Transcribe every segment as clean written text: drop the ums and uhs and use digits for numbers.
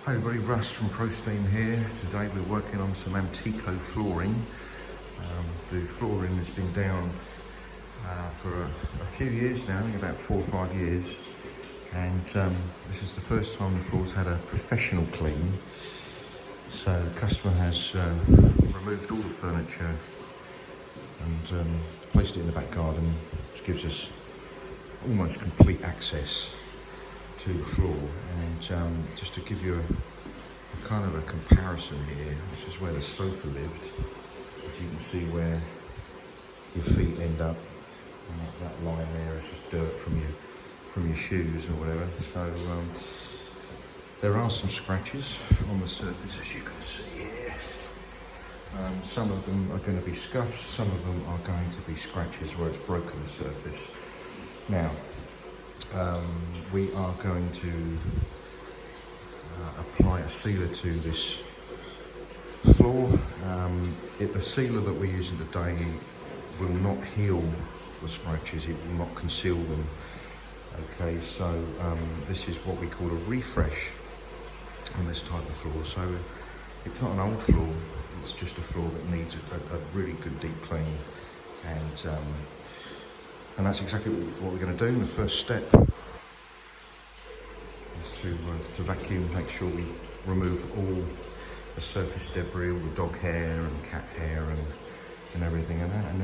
Hi everybody, Russ from ProSteam here. Today we're working on some Amtico flooring. The flooring has been down for a few years now, I think about 4 or 5 years. And this is the first time the floor's had a professional clean. So the customer has removed all the furniture and placed it in the back garden, which gives us almost complete access to the floor. And just to give you a kind of a comparison here, this is where the sofa lived. As you can see where your feet end up, and that line there is just dirt from your shoes or whatever. So there are some scratches on the surface, as you can see here. Some of them are going to be scuffs, some of them are going to be scratches where it's broken the surface. Now, we are going to apply a sealer to this floor. The sealer that we're using today will not heal the scratches, it will not conceal them. Okay, so this is what we call a refresh on this type of floor. So it's not an old floor, it's just a floor that needs a really good deep clean. And that's exactly what we're going to do. The first step is to vacuum, make sure we remove all the surface debris, all the dog hair and cat hair and everything and that, and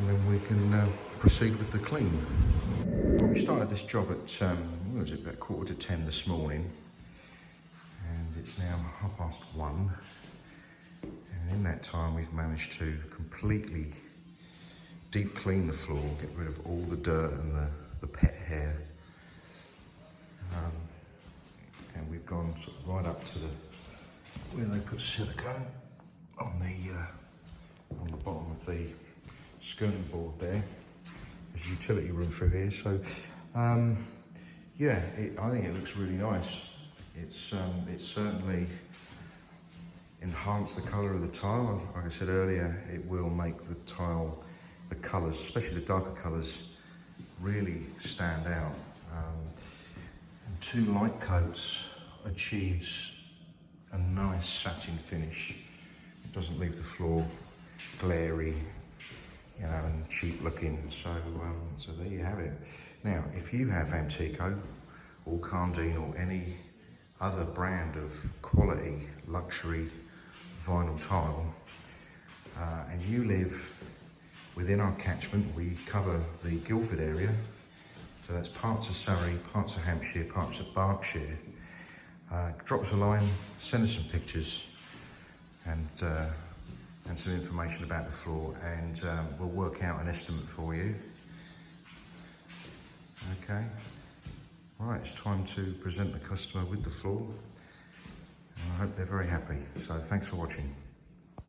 then we can proceed with the clean. Well, we started this job at what was it, about 9:45 this morning, and it's now 1:30. And in that time, we've managed to completely deep clean the floor, get rid of all the dirt and the pet hair, and we've gone sort of right up to where they put silicone on the bottom of the skirting board there. There's a utility room through here, so yeah, I think it looks really nice. It's certainly enhanced the colour of the tile. Like I said earlier, it will make the tile, the colours, especially the darker colours, really stand out. And 2 light coats achieves a nice satin finish. It doesn't leave the floor glary, you know, and cheap looking. So there you have it. Now, if you have Amtico or Cardine or any other brand of quality luxury vinyl tile, and you live within our catchment, we cover the Guildford area, so that's parts of Surrey, parts of Hampshire, parts of Berkshire. Drop us a line, send us some pictures and some information about the floor, and we'll work out an estimate for you. Okay, right, it's time to present the customer with the floor, and I hope they're very happy. So thanks for watching.